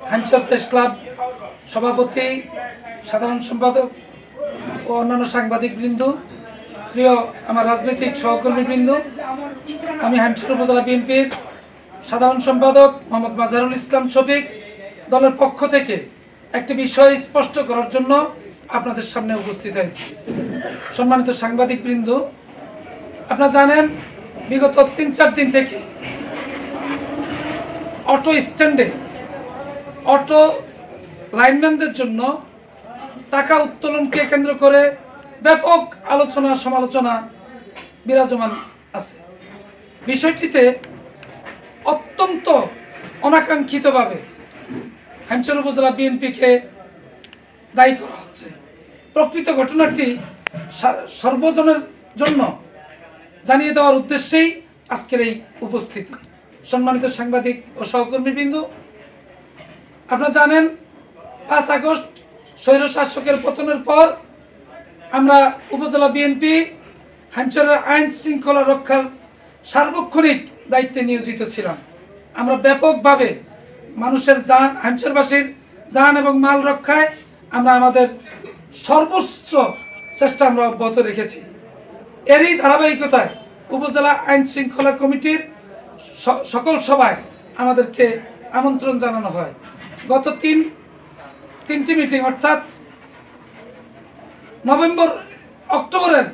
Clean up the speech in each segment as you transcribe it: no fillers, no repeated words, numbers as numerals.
হ্যামচার press club সভাপতি, সাধারণ সম্পাদক ও অন্যান্য সাংবাদিকবৃন্দ, প্রিয় আমার রাজনৈতিক সহকর্মীবৃন্দ, আমি হ্যামচার উপজেলা বিএনপির সাধারণ সম্পাদক মোহাম্মদ মাজহারুল ইসলাম শফিক দলের পক্ষ থেকে একটি বিষয় স্পষ্ট করার জন্য আপনাদের সামনে উপস্থিত হয়েছি। সম্মানিত সাংবাদিকবৃন্দ, আপনারা জানেন বিগত ৩-৪ দিন থেকে অটো স্ট্যান্ডে অটো লাইনম্যানদের জন্য টাকা উত্তোলনকে কেন্দ্র করে ব্যাপক আলোচনা সমালোচনা বিরাজমান আছে। বিষয়টিতে অত্যন্ত অনাকাঙ্ক্ষিতভাবে হ্যামচার উপজেলা বিএনপিকে দায়ী করা হচ্ছে। প্রকৃত ঘটনাটি সর্বজনের জন্য জানিয়ে দেওয়ার উদ্দেশ্যেই আজকের এই উপস্থিতি। সম্মানিত সাংবাদিক ও সহকর্মীবৃন্দ, আপনারা জানেন ৫ আগস্ট স্বৈরশাসকের পতনের পর আমরা উপজেলা বিএনপি হ্যামচারের আইন শৃঙ্খলা রক্ষার সার্বক্ষণিক দায়িত্বে নিয়োজিত ছিলাম। আমরা ব্যাপকভাবে মানুষের জান, হ্যামচারবাসীর জান এবং মাল রক্ষায় আমরা আমাদের সর্বোচ্চ চেষ্টা আমরা অব্যাহত রেখেছি। এরই ধারাবাহিকতায় উপজেলা আইন শৃঙ্খলা কমিটির সকল সভায় আমাদেরকে আমন্ত্রণ জানানো হয়। গত তিনটি মিটিং, অর্থাৎ অক্টোবরের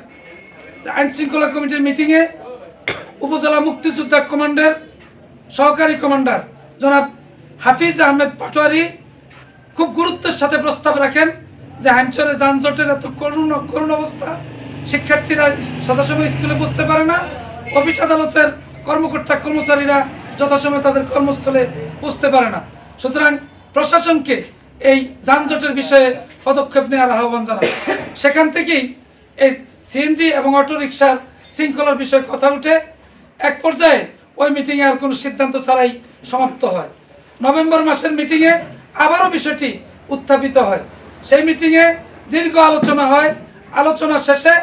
আইন শৃঙ্খলা কমিটির মিটিংয়ে উপজেলা মুক্তিযোদ্ধা কমান্ডের সহকারী কমান্ডার জনাব হাফিজ আহমেদ পাটোয়ারি খুব গুরুত্বের সাথে প্রস্তাব রাখেন যে হ্যামচারে যানজটের এত করুণ অবস্থা, শিক্ষার্থীরা যথাসময় স্কুলে বসতে পারে না, অফিস আদালতের কর্মকর্তা কর্মচারীরা যথাসময় তাদের কর্মস্থলে পৌঁছতে পারে না। সুতরাং প্রশাসনকে এই যানজটের বিষয়ে পদক্ষেপ নেওয়ার আহ্বান জানান। সেখান থেকেই এই সিএনজি এবং অটোরিকশার শৃঙ্খলার বিষয়ে কথা উঠে এক পর্যায়ে ওই মিটিংয়ে আর কোনো সিদ্ধান্ত ছাড়াই সমাপ্ত হয়। নভেম্বর মাসের মিটিংয়ে আবারও বিষয়টি উত্থাপিত হয়। সেই মিটিংয়ে দীর্ঘ আলোচনা হয়। আলোচনা শেষে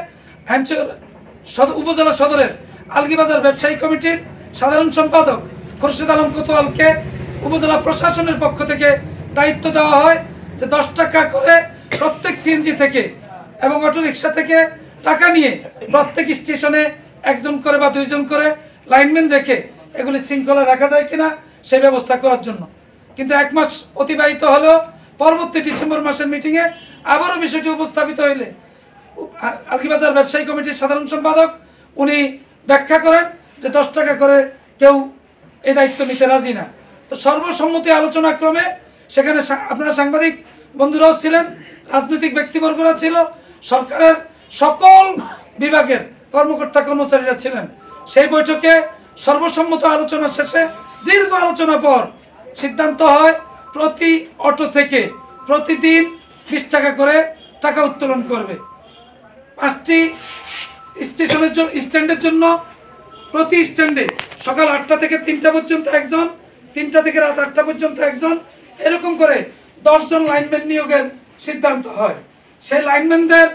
হ্যামচার উপজেলা সদরের আলগীবাজার ব্যবসায়ী কমিটির সাধারণ সম্পাদক খুরশিদ আলম কোতোয়ালকে উপজেলা প্রশাসনের পক্ষ থেকে দায়িত্ব দেওয়া হয় যে 10 টাকা করে প্রত্যেক সিএনজি থেকে এবং অটোরিকশা থেকে টাকা নিয়ে প্রত্যেক স্টেশনে 1 জন করে বা 2 জন করে লাইনম্যান রেখে এগুলি শৃঙ্খলা রাখা যায় কিনা সেই ব্যবস্থা করার জন্য। কিন্তু 1 মাস অতিবাহিত হলেও পরবর্তী ডিসেম্বর মাসের মিটিংয়ে আবারও বিষয়টি উপস্থাপিত হইলে আলগীবাজার ব্যবসায়ী কমিটির সাধারণ সম্পাদক উনি ব্যাখ্যা করেন যে 10 টাকা করে কেউ এই দায়িত্ব নিতে রাজি না। তো সর্বসম্মতি আলোচনা ক্রমে সেখানে আপনারা সাংবাদিক বন্ধুরাও ছিলেন, রাজনৈতিক ব্যক্তিবর্গরা ছিল, সরকারের সকল বিভাগের কর্মকর্তা কর্মচারীরা ছিলেন। সেই বৈঠকে সর্বসম্মত আলোচনা শেষে দীর্ঘ আলোচনা পর সিদ্ধান্ত হয় প্রতি অটো থেকে প্রতিদিন 20 টাকা করে টাকা উত্তোলন করবে। 5টি স্ট্যান্ডের জন্য প্রতি স্ট্যান্ডে সকাল 8টা থেকে 3টা পর্যন্ত 1 জন, 3টা থেকে রাত 8টা পর্যন্ত 1 জন, এরকম করে 10 জন লাইনম্যান নিয়োগের সিদ্ধান্ত হয়। সেই লাইনম্যানদের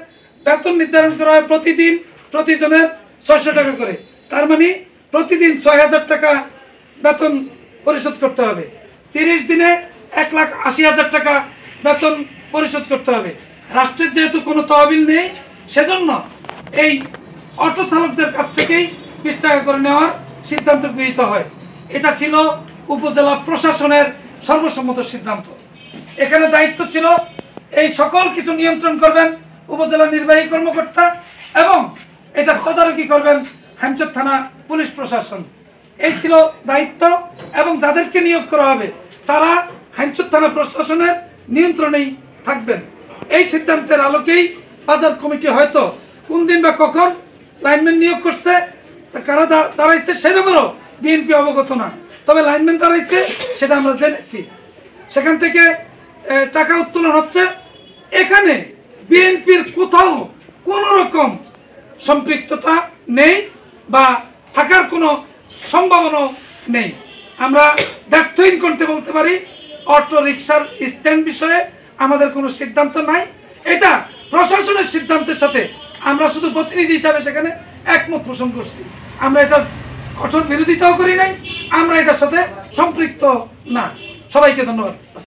বেতন নির্ধারণ করা হয় প্রতিদিন প্রতিজনের 600 টাকা করে। তার মানে প্রতিদিন 6000 টাকা বেতন পরিশোধ করতে হবে। 30 দিনে 1,80,000 টাকা বেতন পরিশোধ করতে হবে। রাষ্ট্রের যেহেতু কোনো তহবিল নেই, সেজন্য এই অটো চালকদের কাছ থেকেই 20 টাকা করে নেওয়ার সিদ্ধান্ত গৃহীত হয়। এটা ছিল উপজেলা প্রশাসনের সর্বসম্মত সিদ্ধান্ত। এখানে দায়িত্ব ছিল এই সকল কিছু নিয়ন্ত্রণ করবেন উপজেলা নির্বাহী কর্মকর্তা এবং এটা তদারকি করবেন হ্যামচার থানা পুলিশ প্রশাসন। এই ছিল দায়িত্ব এবং যাদেরকে নিয়োগ করা হবে তারা হ্যামচার থানা প্রশাসনের নিয়ন্ত্রণেই থাকবেন। এই সিদ্ধান্তের আলোকেই বাজার কমিটি হয়তো কোন দিন বা কখন লাইনম্যান নিয়োগ করছে, কারা দাঁড়াইছে সে ব্যাপারেও বিএনপি অবগত না, তবে লাইনম্যান দাঁড়াইছে সেটা আমরা জেনেছি। সেখান থেকে টাকা উত্তোলন হচ্ছে। এখানে বিএনপির কোথাও কোনো রকম সম্পৃক্ততা নেই বা থাকার কোনো সম্ভাবনা নেই। আমরা ব্যর্থহীন কণ্ঠে বলতে পারি অটো রিকশার স্ট্যান্ড বিষয়ে আমাদের কোনো সিদ্ধান্ত নাই। এটা প্রশাসনের সিদ্ধান্তের সাথে আমরা শুধু প্রতিনিধি হিসাবে সেখানে একমত পোষণ করছি। আমরা এটার কঠোর বিরোধিতাও করি নাই, আমরা এটার সাথে সম্পৃক্ত না। সবাইকে ধন্যবাদ।